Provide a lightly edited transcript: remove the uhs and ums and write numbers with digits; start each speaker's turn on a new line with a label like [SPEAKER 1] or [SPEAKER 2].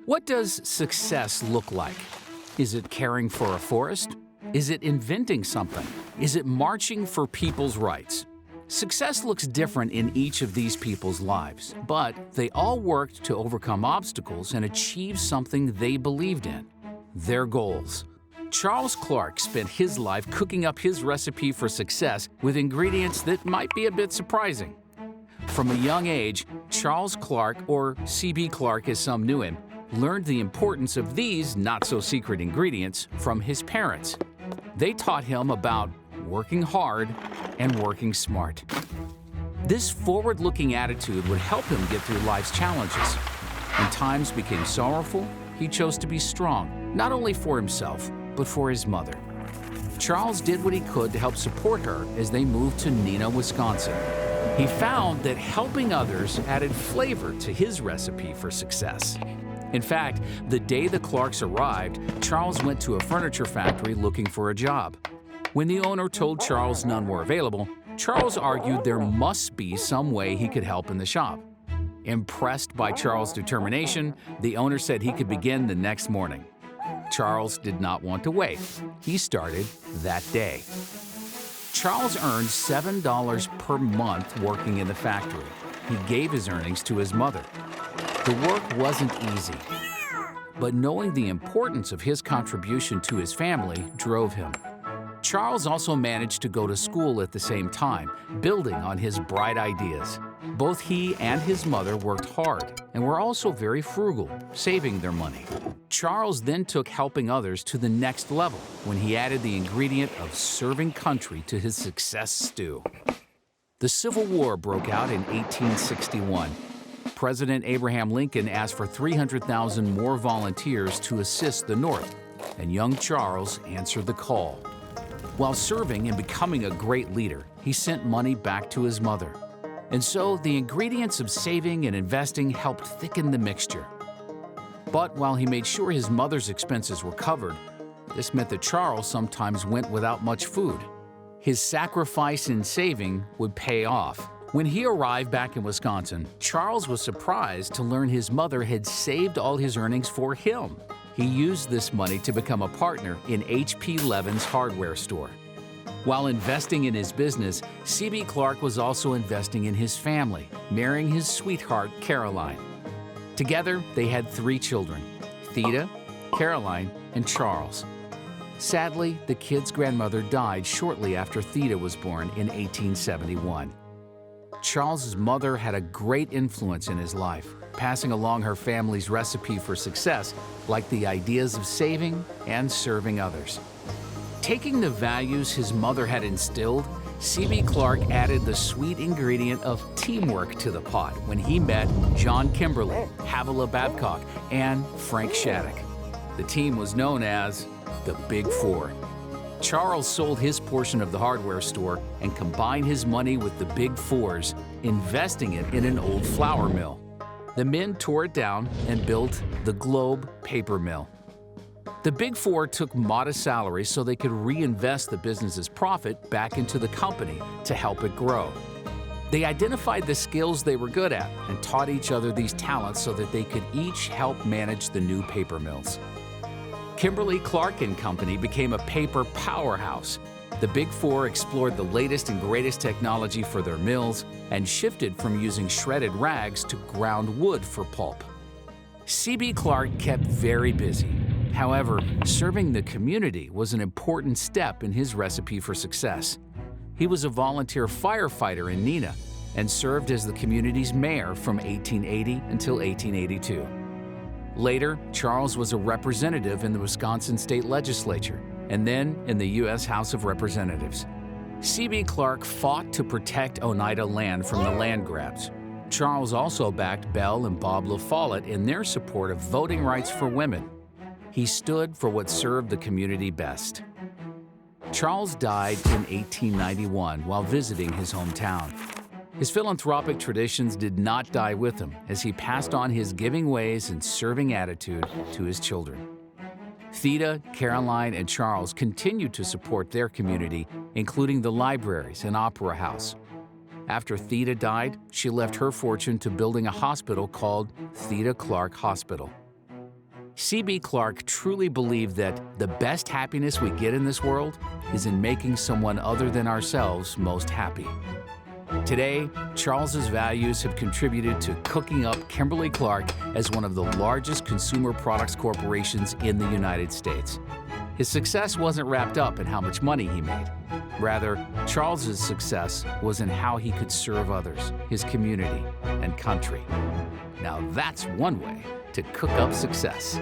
[SPEAKER 1] What does success look like? Is it caring for a forest? Is it inventing something? Is it marching for people's rights? Success looks different in each of these people's lives, but they all worked to overcome obstacles and achieve something they believed in, their goals. Charles Clark spent his life cooking up his recipe for success with ingredients that might be a bit surprising. From a young age, Charles Clark, or C.B. Clark as some knew him, learned the importance of these not-so-secret ingredients from his parents. They taught him about working hard and working smart. This forward-looking attitude would help him get through life's challenges. When times became sorrowful, he chose to be strong, not only for himself, but for his mother. Charles did what he could to help support her as they moved to Neenah, Wisconsin. He found that helping others added flavor to his recipe for success. In fact, the day the Clarks arrived, Charles went to a furniture factory looking for a job. When the owner told Charles none were available, Charles argued there must be some way he could help in the shop. Impressed by Charles' determination, the owner said he could begin the next morning. Charles did not want to wait. He started that day. Charles earned $7 per month working in the factory. He gave his earnings to his mother. The work wasn't easy, but knowing the importance of his contribution to his family drove him. Charles also managed to go to school at the same time, building on his bright ideas. Both he and his mother worked hard and were also very frugal, saving their money. Charles then took helping others to the next level when he added the ingredient of serving country to his success stew. The Civil War broke out in 1861. President Abraham Lincoln asked for 300,000 more volunteers to assist the North, and young Charles answered the call. While serving and becoming a great leader, he sent money back to his mother. And so the ingredients of saving and investing helped thicken the mixture. But while he made sure his mother's expenses were covered, this meant that Charles sometimes went without much food. His sacrifice in saving would pay off. When he arrived back in Wisconsin, Charles was surprised to learn his mother had saved all his earnings for him. He used this money to become a partner in H.P. Levin's hardware store. While investing in his business, C.B. Clark was also investing in his family, marrying his sweetheart, Caroline. Together, they had 3 children, Theda, Caroline, and Charles. Sadly, the kid's grandmother died shortly after Theda was born in 1871. Charles's mother had a great influence in his life, passing along her family's recipe for success, like the ideas of saving and serving others. Taking the values his mother had instilled, C.B. Clark added the sweet ingredient of teamwork to the pot when he met John Kimberly, Havila Babcock, and Frank Shattuck. The team was known as the Big Four. Charles sold his portion of the hardware store and combined his money with the Big Four's, investing it in an old flour mill. The men tore it down and built the Globe paper mill. The Big Four took modest salaries so they could reinvest the business's profit back into the company to help it grow. They identified the skills they were good at and taught each other these talents so that they could each help manage the new paper mills. Kimberly-Clark and Company became a paper powerhouse. The Big Four explored the latest and greatest technology for their mills and shifted from using shredded rags to ground wood for pulp. C.B. Clark kept very busy. However, serving the community was an important step in his recipe for success. He was a volunteer firefighter in Neenah and served as the community's mayor from 1880 until 1882. Later, Charles was a representative in the Wisconsin State Legislature and then in the U.S. House of Representatives. C.B. Clark fought to protect Oneida land from the land grabs. Charles also backed Belle and Bob La Follette in their support of voting rights for women. He stood for what served the community best. Charles died in 1891 while visiting his hometown. His philanthropic traditions did not die with him as he passed on his giving ways and serving attitude to his children. Theda, Caroline, and Charles continued to support their community, including the libraries and opera house. After Theda died, she left her fortune to building a hospital called Theda Clark Hospital. C.B. Clark truly believed that the best happiness we get in this world is in making someone other than ourselves most happy. Today, Charles's values have contributed to cooking up Kimberly-Clark as one of the largest consumer products corporations in the United States. His success wasn't wrapped up in how much money he made. Rather, Charles's success was in how he could serve others, his community, and country. Now that's one way to cook up success.